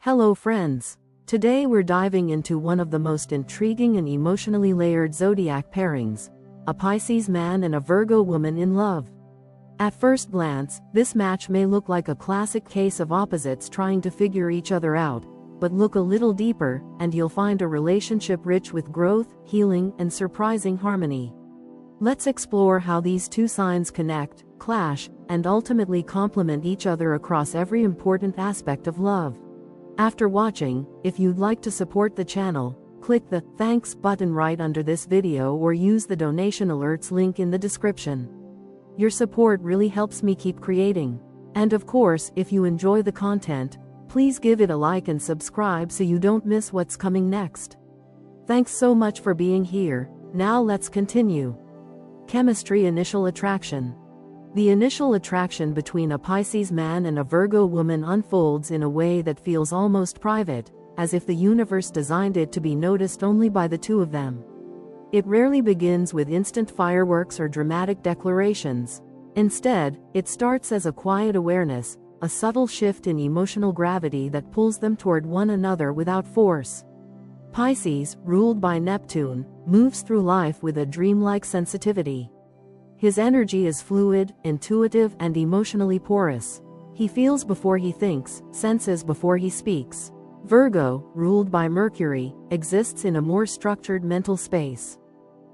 Hello friends. Today we're diving into one of the most intriguing and emotionally layered zodiac pairings, a Pisces man and a Virgo woman in love. At first glance, this match may look like a classic case of opposites trying to figure each other out, but look a little deeper, and you'll find a relationship rich with growth, healing, and surprising harmony. Let's explore how these two signs connect, clash, and ultimately complement each other across every important aspect of love. After watching, if you'd like to support the channel, click the Thanks button right under this video or use the donation alerts link in the description. Your support really helps me keep creating. And of course, if you enjoy the content, please give it a like and subscribe so you don't miss what's coming next. Thanks so much for being here. Now let's continue. Chemistry. Initial attraction. The initial attraction between a Pisces man and a Virgo woman unfolds in a way that feels almost private, as if the universe designed it to be noticed only by the two of them. It rarely begins with instant fireworks or dramatic declarations. Instead, it starts as a quiet awareness, a subtle shift in emotional gravity that pulls them toward one another without force. Pisces, ruled by Neptune, moves through life with a dreamlike sensitivity. His energy is fluid, intuitive, and emotionally porous. He feels before he thinks, senses before he speaks. Virgo, ruled by Mercury, exists in a more structured mental space.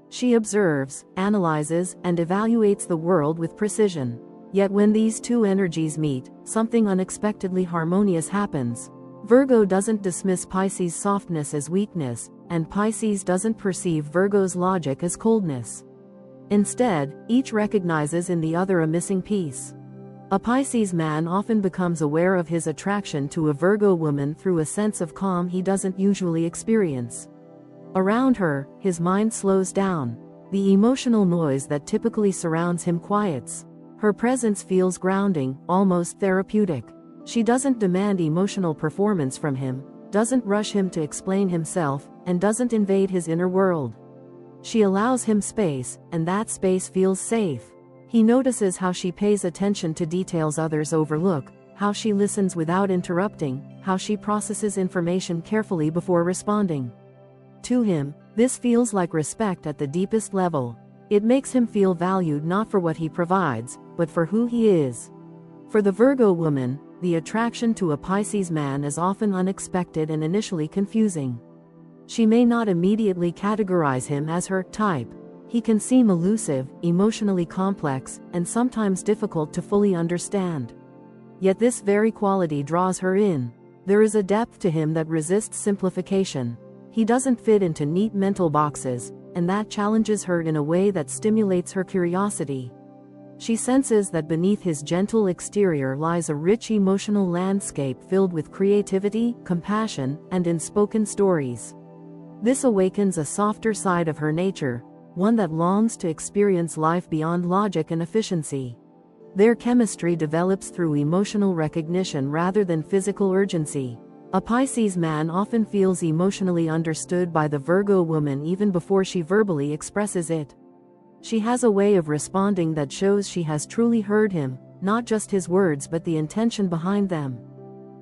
She observes, analyzes, and evaluates the world with precision. Yet when these two energies meet, something unexpectedly harmonious happens. Virgo doesn't dismiss Pisces' softness as weakness, and Pisces doesn't perceive Virgo's logic as coldness. Instead, each recognizes in the other a missing piece. A Pisces man often becomes aware of his attraction to a Virgo woman through a sense of calm he doesn't usually experience. Around her, his mind slows down. The emotional noise that typically surrounds him quiets. Her presence feels grounding, almost therapeutic. She doesn't demand emotional performance from him, doesn't rush him to explain himself, and doesn't invade his inner world. She allows him space, and that space feels safe. He notices how she pays attention to details others overlook, how she listens without interrupting, how she processes information carefully before responding. To him, this feels like respect at the deepest level. It makes him feel valued not for what he provides, but for who he is. For the Virgo woman, the attraction to a Pisces man is often unexpected and initially confusing. She may not immediately categorize him as her type. He can seem elusive, emotionally complex, and sometimes difficult to fully understand. Yet this very quality draws her in. There is a depth to him that resists simplification. He doesn't fit into neat mental boxes, and that challenges her in a way that stimulates her curiosity. She senses that beneath his gentle exterior lies a rich emotional landscape filled with creativity, compassion, and unspoken stories. This awakens a softer side of her nature, one that longs to experience life beyond logic and efficiency. Their chemistry develops through emotional recognition rather than physical urgency. A Pisces man often feels emotionally understood by the Virgo woman even before she verbally expresses it. She has a way of responding that shows she has truly heard him, not just his words but the intention behind them.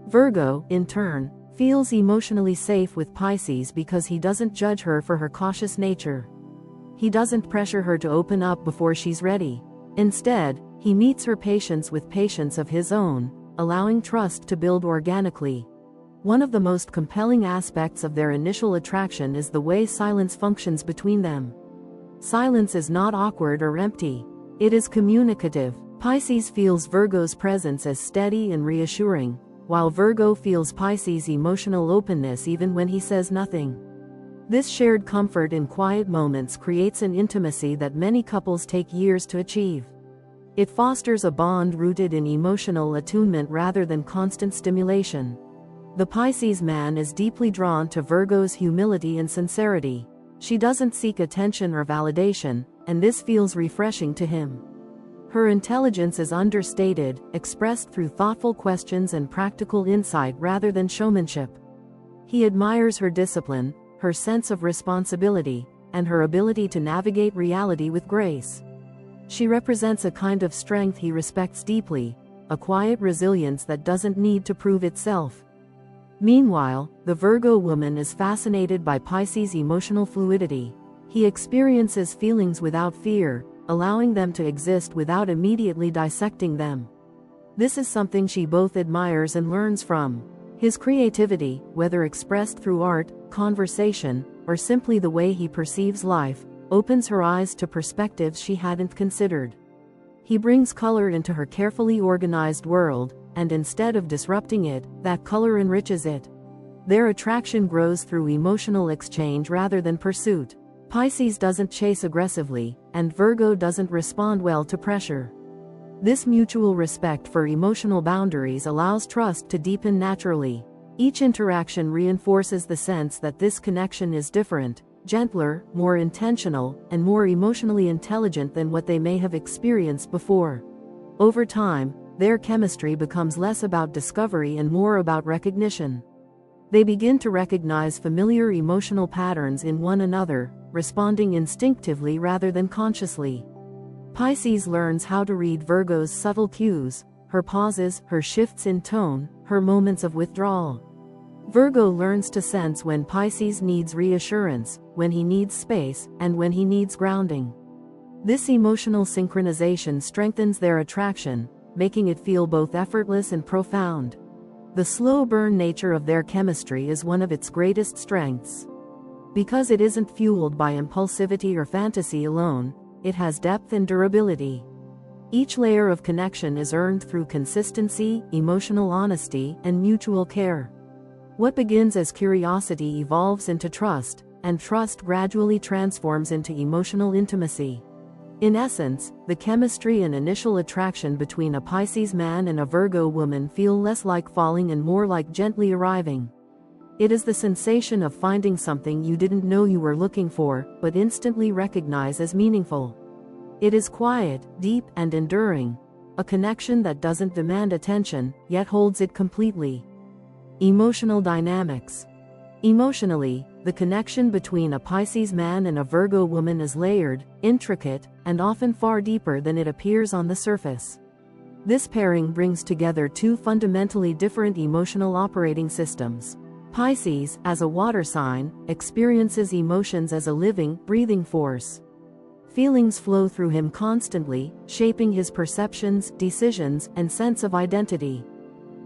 Virgo, in turn, feels emotionally safe with Pisces because he doesn't judge her for her cautious nature. He doesn't pressure her to open up before she's ready. Instead, he meets her patience with patience of his own, allowing trust to build organically. One of the most compelling aspects of their initial attraction is the way silence functions between them. Silence is not awkward or empty. It is communicative. Pisces feels Virgo's presence as steady and reassuring, while Virgo feels Pisces' emotional openness even when he says nothing. This shared comfort in quiet moments creates an intimacy that many couples take years to achieve. It fosters a bond rooted in emotional attunement rather than constant stimulation. The Pisces man is deeply drawn to Virgo's humility and sincerity. She doesn't seek attention or validation, and this feels refreshing to him. Her intelligence is understated, expressed through thoughtful questions and practical insight rather than showmanship. He admires her discipline, her sense of responsibility, and her ability to navigate reality with grace. She represents a kind of strength he respects deeply, a quiet resilience that doesn't need to prove itself. Meanwhile, the Virgo woman is fascinated by Pisces' emotional fluidity. He experiences feelings without fear, allowing them to exist without immediately dissecting them. This is something she both admires and learns from. His creativity, whether expressed through art, conversation, or simply the way he perceives life, opens her eyes to perspectives she hadn't considered. He brings color into her carefully organized world, and instead of disrupting it, that color enriches it. Their attraction grows through emotional exchange rather than pursuit. Pisces doesn't chase aggressively, and Virgo doesn't respond well to pressure. This mutual respect for emotional boundaries allows trust to deepen naturally. Each interaction reinforces the sense that this connection is different, gentler, more intentional, and more emotionally intelligent than what they may have experienced before. Over time, their chemistry becomes less about discovery and more about recognition. They begin to recognize familiar emotional patterns in one another, responding instinctively rather than consciously. Pisces learns how to read Virgo's subtle cues, her pauses, her shifts in tone, her moments of withdrawal. Virgo learns to sense when Pisces needs reassurance, when he needs space, and when he needs grounding. This emotional synchronization strengthens their attraction, making it feel both effortless and profound. The slow burn nature of their chemistry is one of its greatest strengths. Because it isn't fueled by impulsivity or fantasy alone, it has depth and durability. Each layer of connection is earned through consistency, emotional honesty, and mutual care. What begins as curiosity evolves into trust, and trust gradually transforms into emotional intimacy. In essence, the chemistry and initial attraction between a Pisces man and a Virgo woman feel less like falling and more like gently arriving. It is the sensation of finding something you didn't know you were looking for, but instantly recognize as meaningful. It is quiet, deep, and enduring, a connection that doesn't demand attention, yet holds it completely. Emotional dynamics. Emotionally, the connection between a Pisces man and a Virgo woman is layered, intricate, and often far deeper than it appears on the surface. This pairing brings together two fundamentally different emotional operating systems. Pisces, as a water sign, experiences emotions as a living, breathing force. Feelings flow through him constantly, shaping his perceptions, decisions, and sense of identity.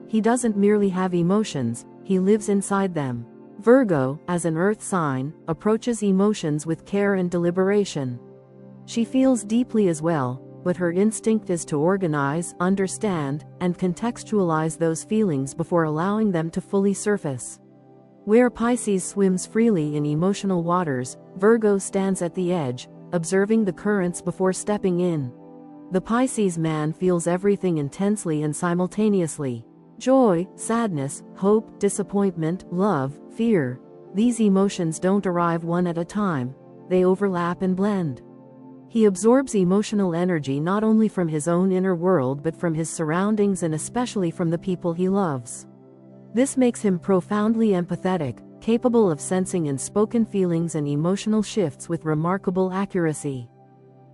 He doesn't merely have emotions, he lives inside them. Virgo, as an earth sign, approaches emotions with care and deliberation. She feels deeply as well, but her instinct is to organize, understand, and contextualize those feelings before allowing them to fully surface. Where Pisces swims freely in emotional waters, Virgo stands at the edge, observing the currents before stepping in. The Pisces man feels everything intensely and simultaneously. Joy, sadness, hope, disappointment, love, fear. These emotions don't arrive one at a time, they overlap and blend. He absorbs emotional energy not only from his own inner world but from his surroundings and especially from the people he loves. This makes him profoundly empathetic, capable of sensing unspoken feelings and emotional shifts with remarkable accuracy.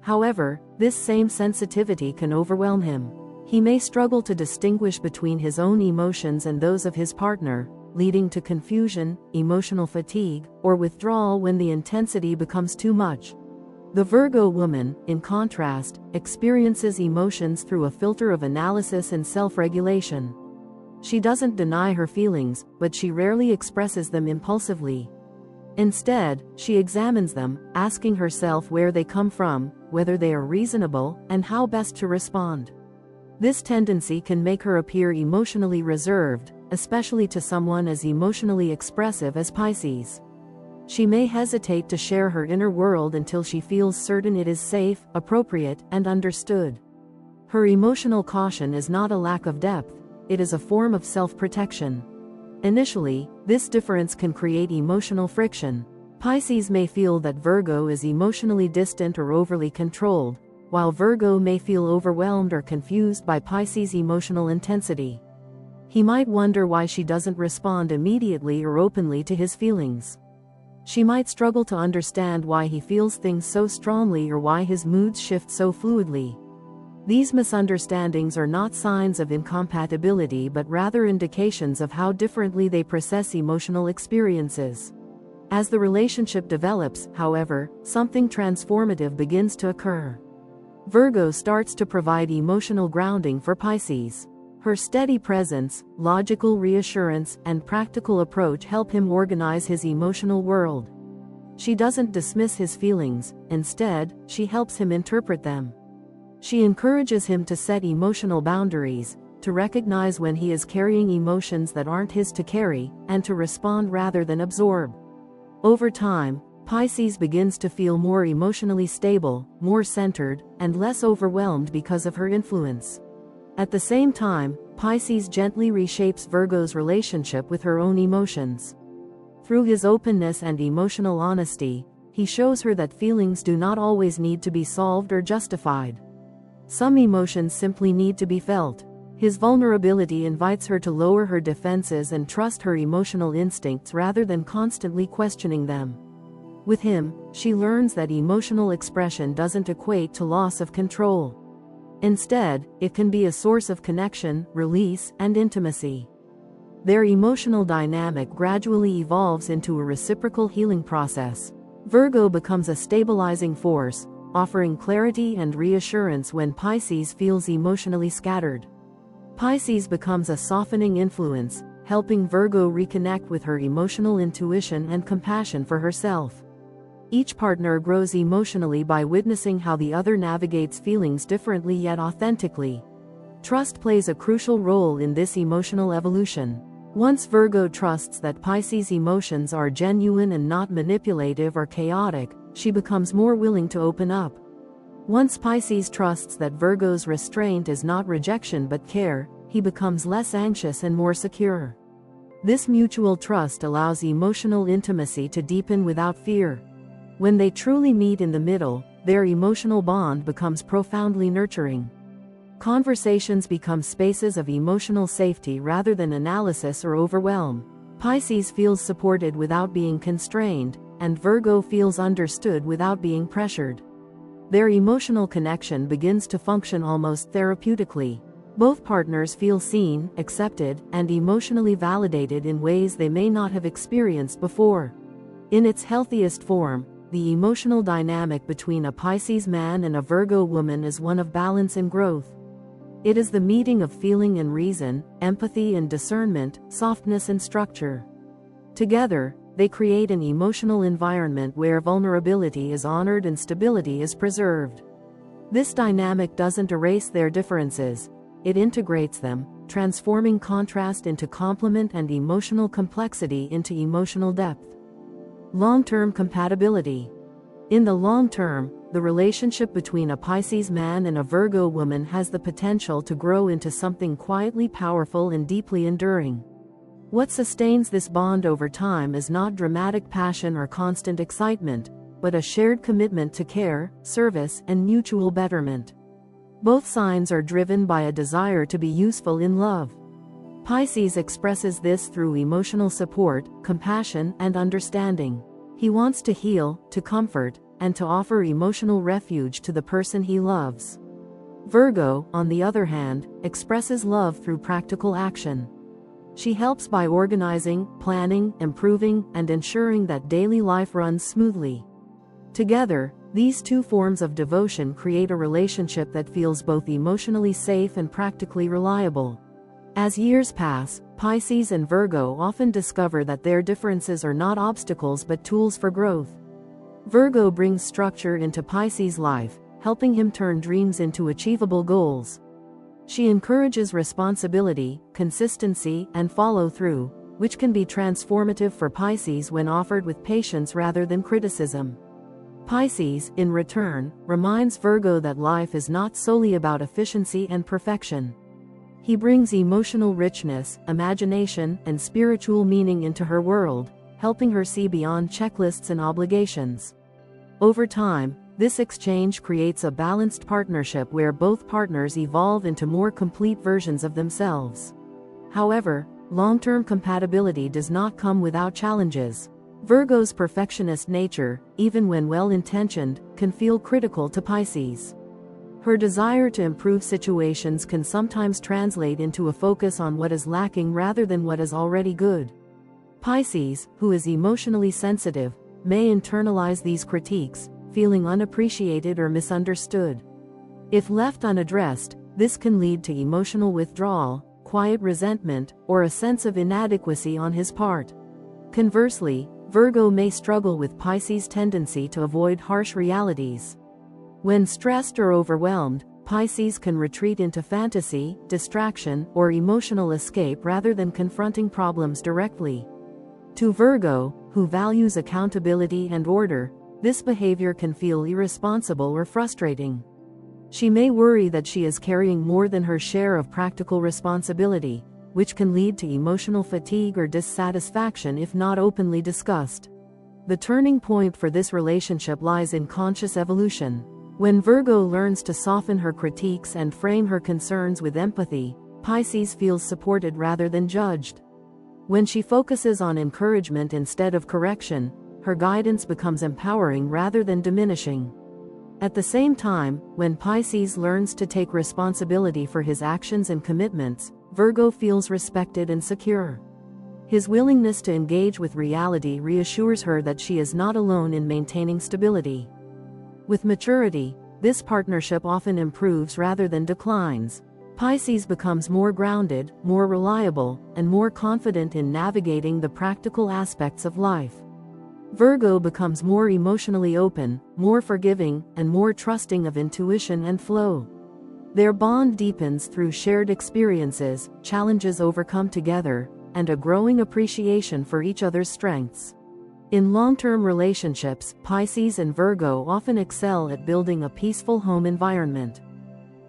However, this same sensitivity can overwhelm him. He may struggle to distinguish between his own emotions and those of his partner, leading to confusion, emotional fatigue, or withdrawal when the intensity becomes too much. The Virgo woman, in contrast, experiences emotions through a filter of analysis and self-regulation. She doesn't deny her feelings, but she rarely expresses them impulsively. Instead, she examines them, asking herself where they come from, whether they are reasonable, and how best to respond. This tendency can make her appear emotionally reserved, especially to someone as emotionally expressive as Pisces. She may hesitate to share her inner world until she feels certain it is safe, appropriate, and understood. Her emotional caution is not a lack of depth, it is a form of self-protection. Initially, this difference can create emotional friction. Pisces may feel that Virgo is emotionally distant or overly controlled, while Virgo may feel overwhelmed or confused by Pisces' emotional intensity. He might wonder why she doesn't respond immediately or openly to his feelings. She might struggle to understand why he feels things so strongly or why his moods shift so fluidly. These misunderstandings are not signs of incompatibility but rather indications of how differently they process emotional experiences. As the relationship develops, however, something transformative begins to occur. Virgo starts to provide emotional grounding for Pisces. Her steady presence, logical reassurance, and practical approach help him organize his emotional world. She doesn't dismiss his feelings, instead, she helps him interpret them. She encourages him to set emotional boundaries, to recognize when he is carrying emotions that aren't his to carry, and to respond rather than absorb. Over time, Pisces begins to feel more emotionally stable, more centered, and less overwhelmed because of her influence. At the same time, Pisces gently reshapes Virgo's relationship with her own emotions. Through his openness and emotional honesty, he shows her that feelings do not always need to be solved or justified. Some emotions simply need to be felt. His vulnerability invites her to lower her defenses and trust her emotional instincts rather than constantly questioning them. With him, she learns that emotional expression doesn't equate to loss of control. Instead, it can be a source of connection, release, and intimacy. Their emotional dynamic gradually evolves into a reciprocal healing process. Virgo becomes a stabilizing force, offering clarity and reassurance when Pisces feels emotionally scattered. Pisces becomes a softening influence, helping Virgo reconnect with her emotional intuition and compassion for herself. Each partner grows emotionally by witnessing how the other navigates feelings differently yet authentically. Trust plays a crucial role in this emotional evolution. Once Virgo trusts that Pisces' emotions are genuine and not manipulative or chaotic, she becomes more willing to open up. Once Pisces trusts that Virgo's restraint is not rejection but care, he becomes less anxious and more secure. This mutual trust allows emotional intimacy to deepen without fear. When they truly meet in the middle, their emotional bond becomes profoundly nurturing. Conversations become spaces of emotional safety rather than analysis or overwhelm. Pisces feels supported without being constrained, and Virgo feels understood without being pressured. Their emotional connection begins to function almost therapeutically. Both partners feel seen, accepted, and emotionally validated in ways they may not have experienced before. In its healthiest form, the emotional dynamic between a Pisces man and a Virgo woman is one of balance and growth. It is the meeting of feeling and reason, empathy and discernment, softness and structure. Together, they create an emotional environment where vulnerability is honored and stability is preserved. This dynamic doesn't erase their differences, it integrates them, transforming contrast into complement and emotional complexity into emotional depth. Long-term compatibility. In the long term, the relationship between a Pisces man and a Virgo woman has the potential to grow into something quietly powerful and deeply enduring. What sustains this bond over time is not dramatic passion or constant excitement, but a shared commitment to care, service, and mutual betterment. Both signs are driven by a desire to be useful in love. Pisces expresses this through emotional support, compassion, and understanding. He wants to heal, to comfort, and to offer emotional refuge to the person he loves. Virgo, on the other hand, expresses love through practical action. She helps by organizing, planning, improving, and ensuring that daily life runs smoothly. Together, these two forms of devotion create a relationship that feels both emotionally safe and practically reliable. As years pass, Pisces and Virgo often discover that their differences are not obstacles but tools for growth. Virgo brings structure into Pisces' life, helping him turn dreams into achievable goals. She encourages responsibility, consistency, and follow-through, which can be transformative for Pisces when offered with patience rather than criticism. Pisces, in return, reminds Virgo that life is not solely about efficiency and perfection. He brings emotional richness, imagination, and spiritual meaning into her world, helping her see beyond checklists and obligations. Over time, this exchange creates a balanced partnership where both partners evolve into more complete versions of themselves. However, long-term compatibility does not come without challenges. Virgo's perfectionist nature, even when well-intentioned, can feel critical to Pisces. Her desire to improve situations can sometimes translate into a focus on what is lacking rather than what is already good. Pisces, who is emotionally sensitive, may internalize these critiques, feeling unappreciated or misunderstood. If left unaddressed, this can lead to emotional withdrawal, quiet resentment, or a sense of inadequacy on his part. Conversely, Virgo may struggle with Pisces' tendency to avoid harsh realities. When stressed or overwhelmed, Pisces can retreat into fantasy, distraction, or emotional escape rather than confronting problems directly. To Virgo, who values accountability and order, this behavior can feel irresponsible or frustrating. She may worry that she is carrying more than her share of practical responsibility, which can lead to emotional fatigue or dissatisfaction if not openly discussed. The turning point for this relationship lies in conscious evolution. When Virgo learns to soften her critiques and frame her concerns with empathy, Pisces feels supported rather than judged. When she focuses on encouragement instead of correction, her guidance becomes empowering rather than diminishing. At the same time, when Pisces learns to take responsibility for his actions and commitments, Virgo feels respected and secure. His willingness to engage with reality reassures her that she is not alone in maintaining stability. With maturity, this partnership often improves rather than declines. Pisces becomes more grounded, more reliable, and more confident in navigating the practical aspects of life. Virgo becomes more emotionally open, more forgiving, and more trusting of intuition and flow. Their bond deepens through shared experiences, challenges overcome together, and a growing appreciation for each other's strengths. In long-term relationships, Pisces and Virgo often excel at building a peaceful home environment.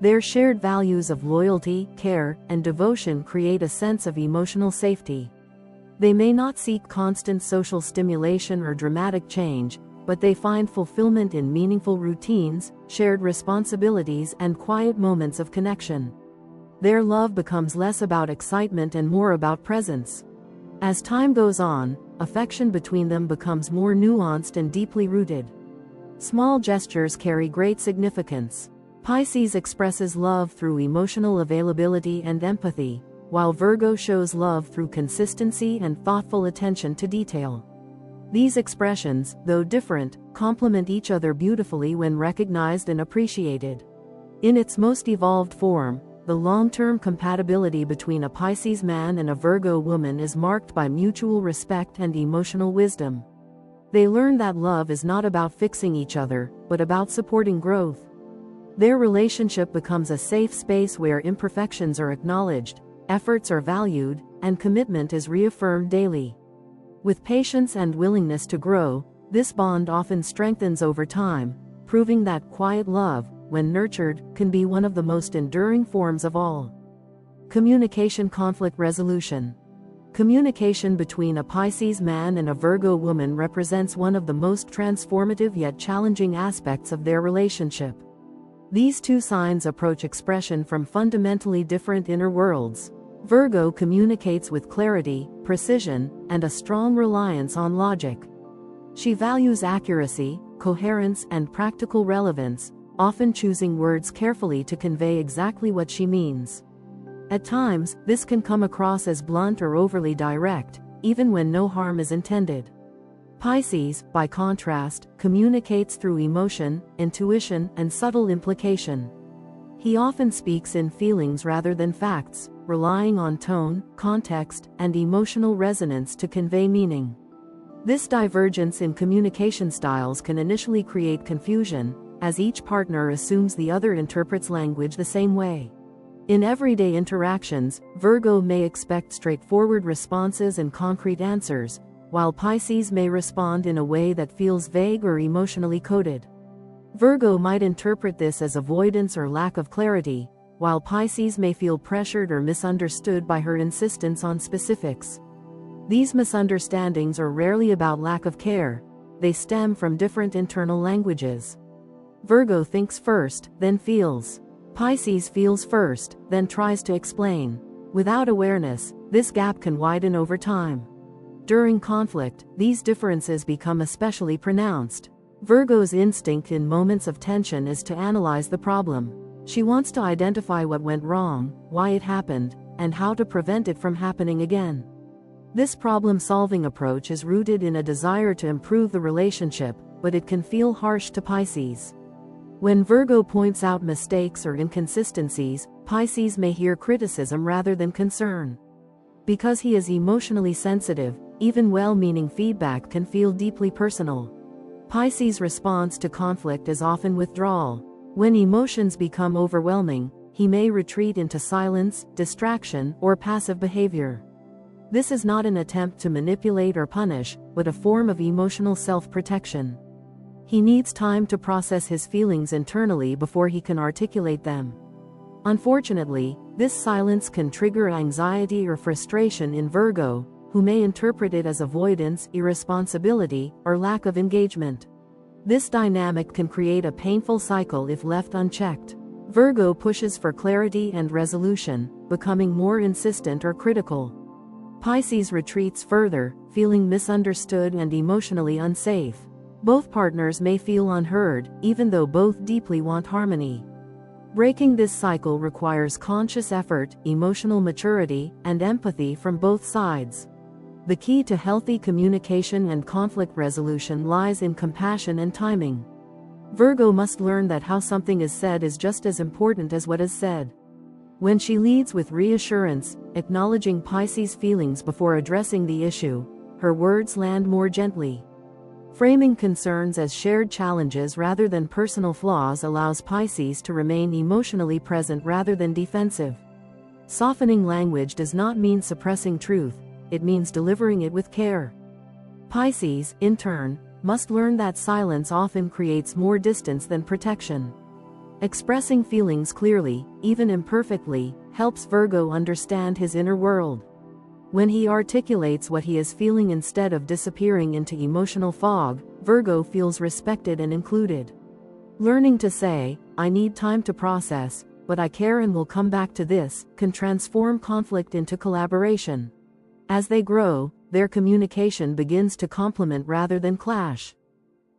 Their shared values of loyalty, care, and devotion create a sense of emotional safety. They may not seek constant social stimulation or dramatic change, but they find fulfillment in meaningful routines, shared responsibilities, and quiet moments of connection. Their love becomes less about excitement and more about presence. As time goes on, affection between them becomes more nuanced and deeply rooted. Small gestures carry great significance. Pisces expresses love through emotional availability and empathy, while Virgo shows love through consistency and thoughtful attention to detail. These expressions, though different, complement each other beautifully when recognized and appreciated. In its most evolved form, the long-term compatibility between a Pisces man and a Virgo woman is marked by mutual respect and emotional wisdom. They learn that love is not about fixing each other, but about supporting growth. Their relationship becomes a safe space where imperfections are acknowledged, efforts are valued, and commitment is reaffirmed daily. With patience and willingness to grow, this bond often strengthens over time, proving that quiet love, when nurtured, can be one of the most enduring forms of all. Communication conflict resolution. Communication between a Pisces man and a Virgo woman represents one of the most transformative yet challenging aspects of their relationship. These two signs approach expression from fundamentally different inner worlds. Virgo communicates with clarity, precision, and a strong reliance on logic. She values accuracy, coherence, and practical relevance, often choosing words carefully to convey exactly what she means. At times, this can come across as blunt or overly direct, even when no harm is intended. Pisces, by contrast, communicates through emotion, intuition, and subtle implication. He often speaks in feelings rather than facts, relying on tone, context, and emotional resonance to convey meaning. This divergence in communication styles can initially create confusion, as each partner assumes the other interprets language the same way. In everyday interactions, Virgo may expect straightforward responses and concrete answers, while Pisces may respond in a way that feels vague or emotionally coded. Virgo might interpret this as avoidance or lack of clarity, while Pisces may feel pressured or misunderstood by her insistence on specifics. These misunderstandings are rarely about lack of care, they stem from different internal languages. Virgo thinks first, then feels. Pisces feels first, then tries to explain. Without awareness, this gap can widen over time. During conflict, these differences become especially pronounced. Virgo's instinct in moments of tension is to analyze the problem. She wants to identify what went wrong, why it happened, and how to prevent it from happening again. This problem-solving approach is rooted in a desire to improve the relationship, but it can feel harsh to Pisces. When Virgo points out mistakes or inconsistencies, Pisces may hear criticism rather than concern. Because he is emotionally sensitive, even well-meaning feedback can feel deeply personal. Pisces' response to conflict is often withdrawal. When emotions become overwhelming, he may retreat into silence, distraction, or passive behavior. This is not an attempt to manipulate or punish, but a form of emotional self-protection. He needs time to process his feelings internally before he can articulate them. Unfortunately, this silence can trigger anxiety or frustration in Virgo, who may interpret it as avoidance, irresponsibility, or lack of engagement. This dynamic can create a painful cycle if left unchecked. Virgo pushes for clarity and resolution, becoming more insistent or critical. Pisces retreats further, feeling misunderstood and emotionally unsafe. Both partners may feel unheard, even though both deeply want harmony. Breaking this cycle requires conscious effort, emotional maturity, and empathy from both sides. The key to healthy communication and conflict resolution lies in compassion and timing. Virgo must learn that how something is said is just as important as what is said. When she leads with reassurance, acknowledging Pisces' feelings before addressing the issue, her words land more gently. Framing concerns as shared challenges rather than personal flaws allows Pisces to remain emotionally present rather than defensive. Softening language does not mean suppressing truth, it means delivering it with care. Pisces, in turn, must learn that silence often creates more distance than protection. Expressing feelings clearly, even imperfectly, helps Virgo understand his inner world. When he articulates what he is feeling instead of disappearing into emotional fog, Virgo feels respected and included. Learning to say, "I need time to process, but I care and will come back to this," can transform conflict into collaboration. As they grow, their communication begins to complement rather than clash.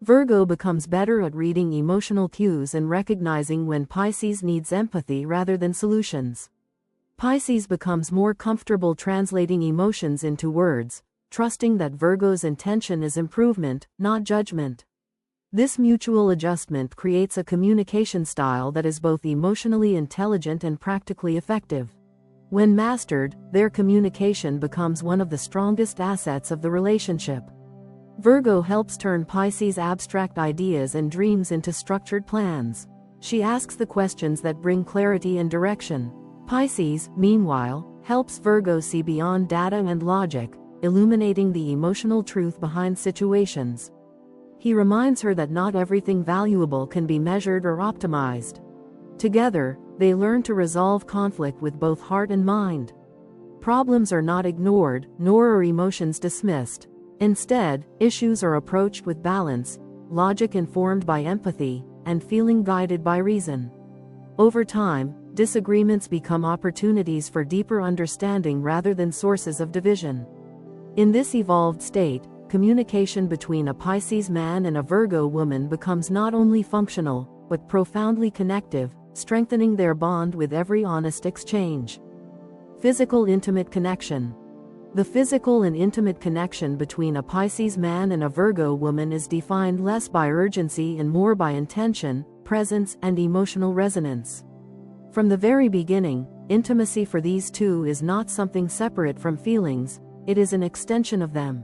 Virgo becomes better at reading emotional cues and recognizing when Pisces needs empathy rather than solutions. Pisces becomes more comfortable translating emotions into words, trusting that Virgo's intention is improvement, not judgment. This mutual adjustment creates a communication style that is both emotionally intelligent and practically effective. When mastered, their communication becomes one of the strongest assets of the relationship. Virgo helps turn Pisces' abstract ideas and dreams into structured plans. She asks the questions that bring clarity and direction. Pisces, meanwhile, helps Virgo see beyond data and logic, illuminating the emotional truth behind situations. He reminds her that not everything valuable can be measured or optimized. Together, they learn to resolve conflict with both heart and mind. Problems are not ignored, nor are emotions dismissed. Instead, issues are approached with balance, logic informed by empathy, and feeling guided by reason. Over time, disagreements become opportunities for deeper understanding rather than sources of division. In this evolved state, communication between a Pisces man and a Virgo woman becomes not only functional, but profoundly connective, strengthening their bond with every honest exchange. Physical intimate connection. The physical and intimate connection between a Pisces man and a Virgo woman is defined less by urgency and more by intention, presence, and emotional resonance. From the very beginning, intimacy for these two is not something separate from feelings, it is an extension of them.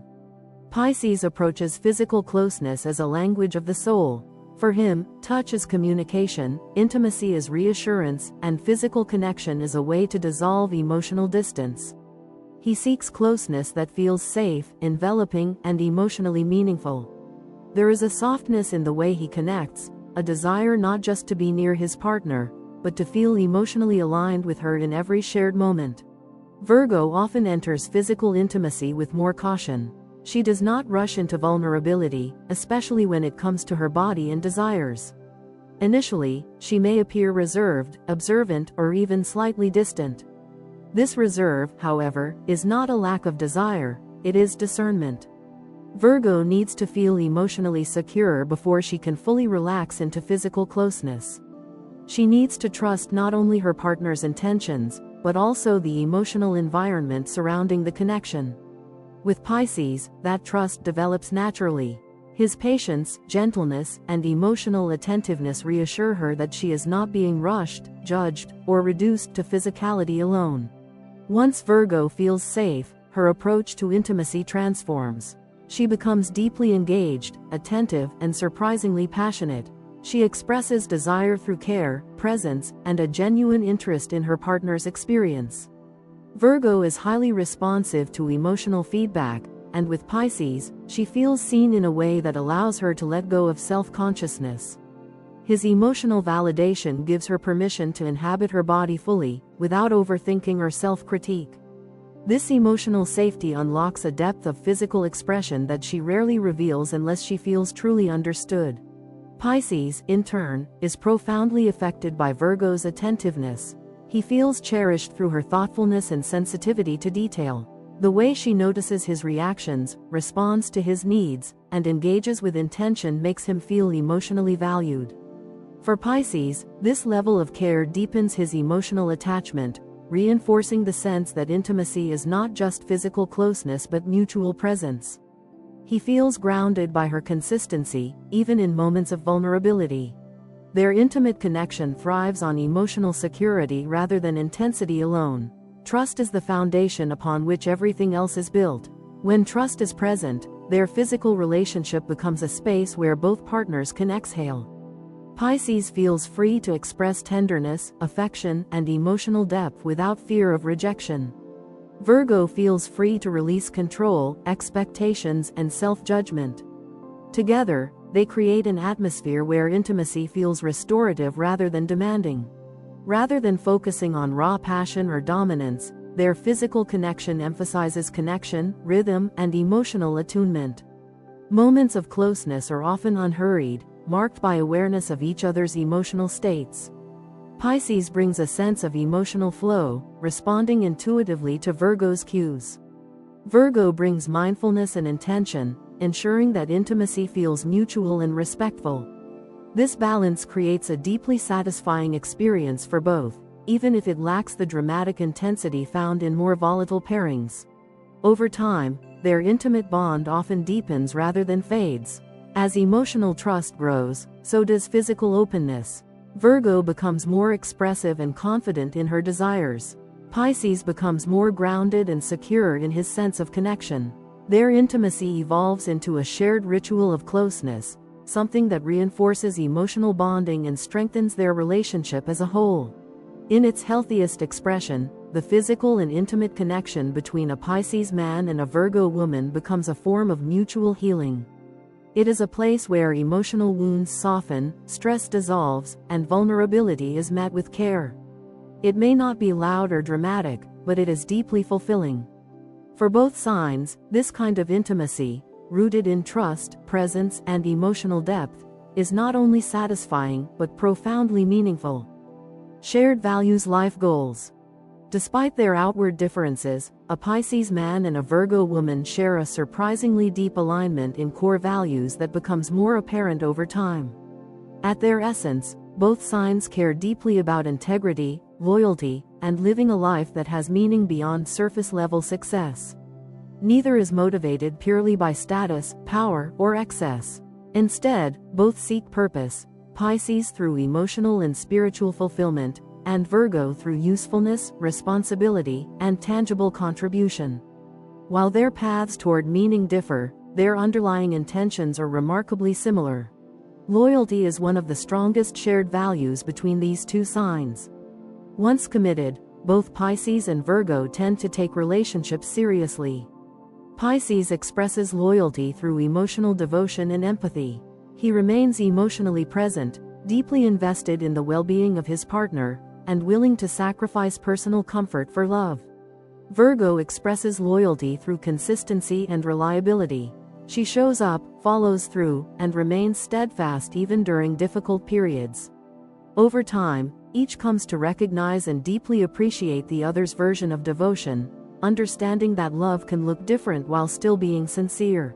Pisces approaches physical closeness as a language of the soul. For him, touch is communication, intimacy is reassurance, and physical connection is a way to dissolve emotional distance. He seeks closeness that feels safe, enveloping, and emotionally meaningful. There is a softness in the way he connects, a desire not just to be near his partner, but to feel emotionally aligned with her in every shared moment. Virgo often enters physical intimacy with more caution. She does not rush into vulnerability, especially when it comes to her body and desires. Initially, she may appear reserved, observant, or even slightly distant. This reserve, however, is not a lack of desire, it is discernment. Virgo needs to feel emotionally secure before she can fully relax into physical closeness. She needs to trust not only her partner's intentions, but also the emotional environment surrounding the connection. With Pisces, that trust develops naturally. His patience, gentleness, and emotional attentiveness reassure her that she is not being rushed, judged, or reduced to physicality alone. Once Virgo feels safe, her approach to intimacy transforms. She becomes deeply engaged, attentive, and surprisingly passionate. She expresses desire through care, presence, and a genuine interest in her partner's experience. Virgo is highly responsive to emotional feedback, and with Pisces, she feels seen in a way that allows her to let go of self-consciousness. His emotional validation gives her permission to inhabit her body fully, without overthinking or self-critique. This emotional safety unlocks a depth of physical expression that she rarely reveals unless she feels truly understood. Pisces, in turn, is profoundly affected by Virgo's attentiveness. He feels cherished through her thoughtfulness and sensitivity to detail. The way she notices his reactions, responds to his needs, and engages with intention makes him feel emotionally valued. For Pisces, this level of care deepens his emotional attachment, reinforcing the sense that intimacy is not just physical closeness but mutual presence. He feels grounded by her consistency, even in moments of vulnerability. Their intimate connection thrives on emotional security rather than intensity alone. Trust is the foundation upon which everything else is built. When trust is present, their physical relationship becomes a space where both partners can exhale. Pisces feels free to express tenderness, affection, and emotional depth without fear of rejection. Virgo feels free to release control, expectations, and self-judgment. Together, they create an atmosphere where intimacy feels restorative rather than demanding. Rather than focusing on raw passion or dominance, their physical connection emphasizes connection, rhythm, and emotional attunement. Moments of closeness are often unhurried, marked by awareness of each other's emotional states. Pisces brings a sense of emotional flow, responding intuitively to Virgo's cues. Virgo brings mindfulness and intention, ensuring that intimacy feels mutual and respectful. This balance creates a deeply satisfying experience for both, even if it lacks the dramatic intensity found in more volatile pairings. Over time, their intimate bond often deepens rather than fades. As emotional trust grows, so does physical openness. Virgo becomes more expressive and confident in her desires. Pisces becomes more grounded and secure in his sense of connection. Their intimacy evolves into a shared ritual of closeness, something that reinforces emotional bonding and strengthens their relationship as a whole. In its healthiest expression, the physical and intimate connection between a Pisces man and a Virgo woman becomes a form of mutual healing. It is a place where emotional wounds soften, stress dissolves, and vulnerability is met with care. It may not be loud or dramatic, but it is deeply fulfilling. For both signs, this kind of intimacy, rooted in trust, presence, and emotional depth, is not only satisfying but profoundly meaningful. Shared values, life goals. Despite their outward differences, a Pisces man and a Virgo woman share a surprisingly deep alignment in core values that becomes more apparent over time. At their essence, both signs care deeply about integrity, loyalty, and living a life that has meaning beyond surface-level success. Neither is motivated purely by status, power, or excess. Instead, both seek purpose, Pisces through emotional and spiritual fulfillment, and Virgo through usefulness, responsibility, and tangible contribution. While their paths toward meaning differ, their underlying intentions are remarkably similar. Loyalty is one of the strongest shared values between these two signs. Once committed, both Pisces and Virgo tend to take relationships seriously. Pisces expresses loyalty through emotional devotion and empathy. He remains emotionally present, deeply invested in the well-being of his partner, and willing to sacrifice personal comfort for love. Virgo expresses loyalty through consistency and reliability. She shows up, follows through, and remains steadfast even during difficult periods. Over time, each comes to recognize and deeply appreciate the other's version of devotion, understanding that love can look different while still being sincere.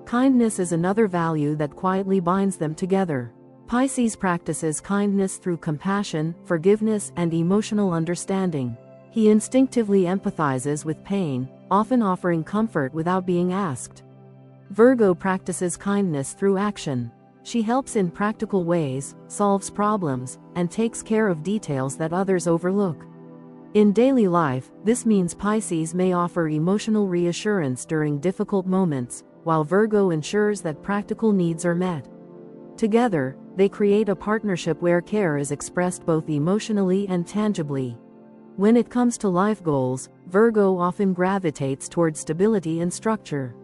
Kindness is another value that quietly binds them together. Pisces practices kindness through compassion, forgiveness, and emotional understanding. He instinctively empathizes with pain, often offering comfort without being asked. Virgo practices kindness through action. She helps in practical ways, solves problems, and takes care of details that others overlook. In daily life, this means Pisces may offer emotional reassurance during difficult moments, while Virgo ensures that practical needs are met. Together, they create a partnership where care is expressed both emotionally and tangibly. When it comes to life goals, Virgo often gravitates towards stability and structure.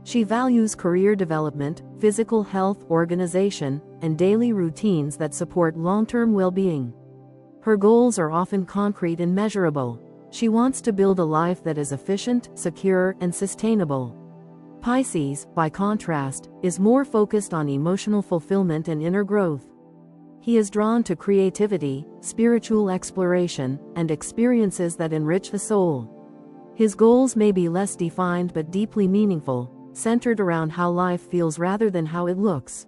She values career development, physical health, organization, and daily routines that support long-term well-being. Her goals are often concrete and measurable. She wants to build a life that is efficient, secure, and sustainable. Pisces, by contrast, is more focused on emotional fulfillment and inner growth. He is drawn to creativity, spiritual exploration, and experiences that enrich the soul. His goals may be less defined but deeply meaningful, centered around how life feels rather than how it looks.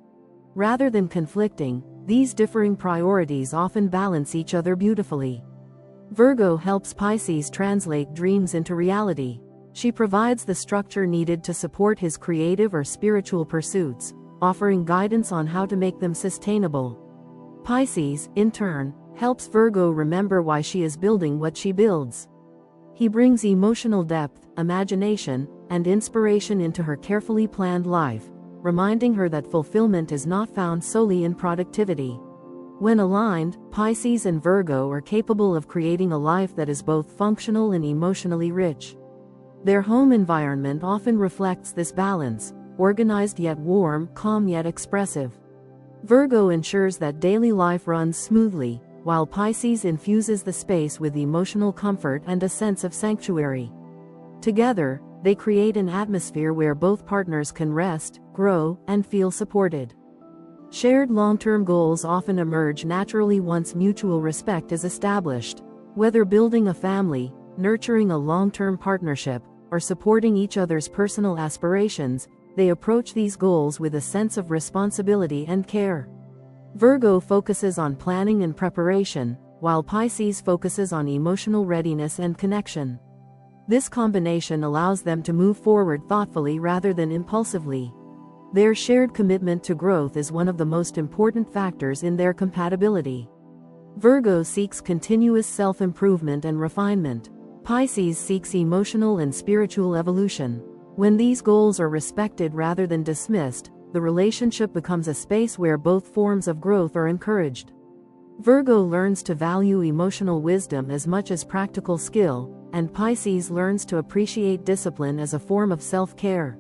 Rather than conflicting, these differing priorities often balance each other beautifully. Virgo helps Pisces translate dreams into reality. She provides the structure needed to support his creative or spiritual pursuits, offering guidance on how to make them sustainable. Pisces, in turn, helps Virgo remember why she is building what she builds. He brings emotional depth, imagination, and inspiration into her carefully planned life, reminding her that fulfillment is not found solely in productivity. When aligned, Pisces and Virgo are capable of creating a life that is both functional and emotionally rich. Their home environment often reflects this balance, organized yet warm, calm yet expressive. Virgo ensures that daily life runs smoothly, while Pisces infuses the space with emotional comfort and a sense of sanctuary. Together, they create an atmosphere where both partners can rest, grow, and feel supported. Shared long-term goals often emerge naturally once mutual respect is established. Whether building a family, nurturing a long-term partnership, or supporting each other's personal aspirations, they approach these goals with a sense of responsibility and care. Virgo focuses on planning and preparation, while Pisces focuses on emotional readiness and connection. This combination allows them to move forward thoughtfully rather than impulsively. Their shared commitment to growth is one of the most important factors in their compatibility. Virgo seeks continuous self-improvement and refinement. Pisces seeks emotional and spiritual evolution. When these goals are respected rather than dismissed, the relationship becomes a space where both forms of growth are encouraged. Virgo learns to value emotional wisdom as much as practical skill, and Pisces learns to appreciate discipline as a form of self-care.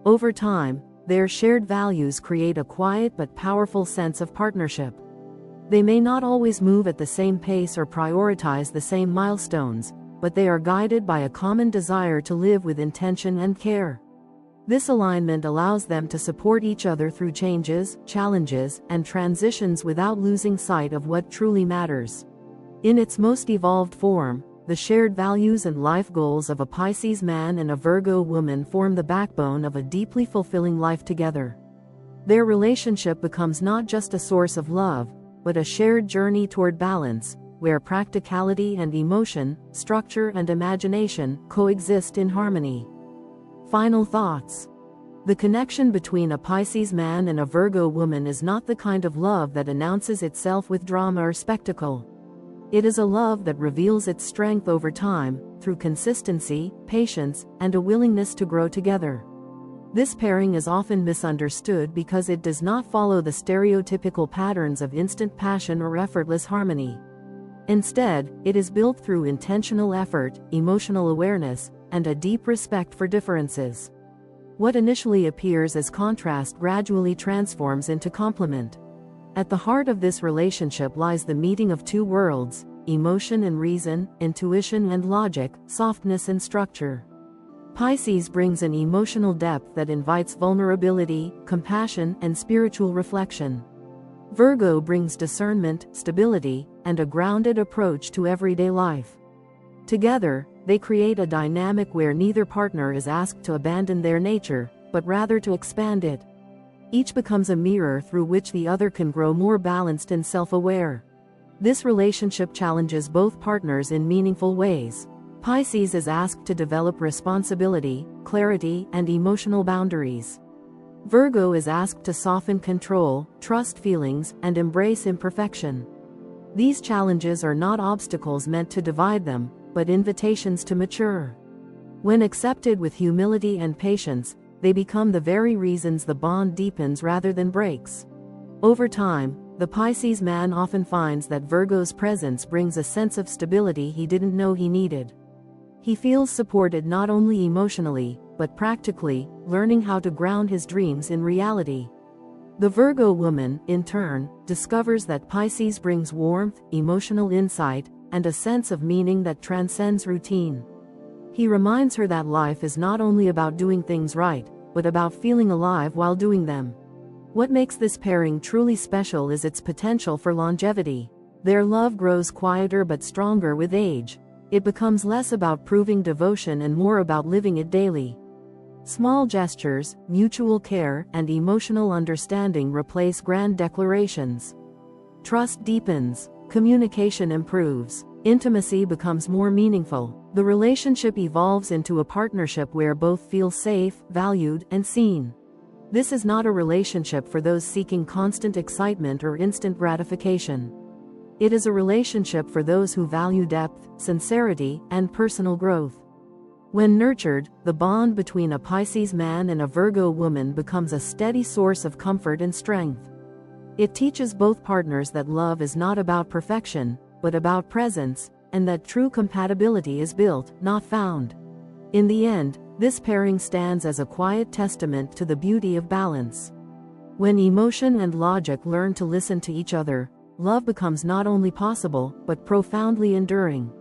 Over time, their shared values create a quiet but powerful sense of partnership. They may not always move at the same pace or prioritize the same milestones, but they are guided by a common desire to live with intention and care. This alignment allows them to support each other through changes, challenges, and transitions without losing sight of what truly matters. In its most evolved form, the shared values and life goals of a Pisces man and a Virgo woman form the backbone of a deeply fulfilling life together. Their relationship becomes not just a source of love, but a shared journey toward balance, where practicality and emotion, structure and imagination, coexist in harmony. Final thoughts. The connection between a Pisces man and a Virgo woman is not the kind of love that announces itself with drama or spectacle. It is a love that reveals its strength over time, through consistency, patience, and a willingness to grow together. This pairing is often misunderstood because it does not follow the stereotypical patterns of instant passion or effortless harmony. Instead, it is built through intentional effort, emotional awareness, and a deep respect for differences. What initially appears as contrast gradually transforms into complement. At the heart of this relationship lies the meeting of two worlds: emotion and reason, intuition and logic, softness and structure. Pisces brings an emotional depth that invites vulnerability, compassion, and spiritual reflection. Virgo brings discernment, stability, and a grounded approach to everyday life. Together, they create a dynamic where neither partner is asked to abandon their nature, but rather to expand it. Each becomes a mirror through which the other can grow more balanced and self-aware. This relationship challenges both partners in meaningful ways. Pisces is asked to develop responsibility, clarity, and emotional boundaries. Virgo is asked to soften control, trust feelings, and embrace imperfection. These challenges are not obstacles meant to divide them, but invitations to mature. When accepted with humility and patience, they become the very reasons the bond deepens rather than breaks. Over time, the Pisces man often finds that Virgo's presence brings a sense of stability he didn't know he needed. He feels supported not only emotionally, but practically, learning how to ground his dreams in reality. The Virgo woman, in turn, discovers that Pisces brings warmth, emotional insight, and a sense of meaning that transcends routine. He reminds her that life is not only about doing things right, but about feeling alive while doing them. What makes this pairing truly special is its potential for longevity. Their love grows quieter but stronger with age. It becomes less about proving devotion and more about living it daily. Small gestures, mutual care, and emotional understanding replace grand declarations. Trust deepens, communication improves, intimacy becomes more meaningful. The relationship evolves into a partnership where both feel safe, valued, and seen. This is not a relationship for those seeking constant excitement or instant gratification. It is a relationship for those who value depth, sincerity, and personal growth. When nurtured, the bond between a Pisces man and a Virgo woman becomes a steady source of comfort and strength. It teaches both partners that love is not about perfection, but about presence, and that true compatibility is built, not found. In the end, this pairing stands as a quiet testament to the beauty of balance. When emotion and logic learn to listen to each other, love becomes not only possible, but profoundly enduring.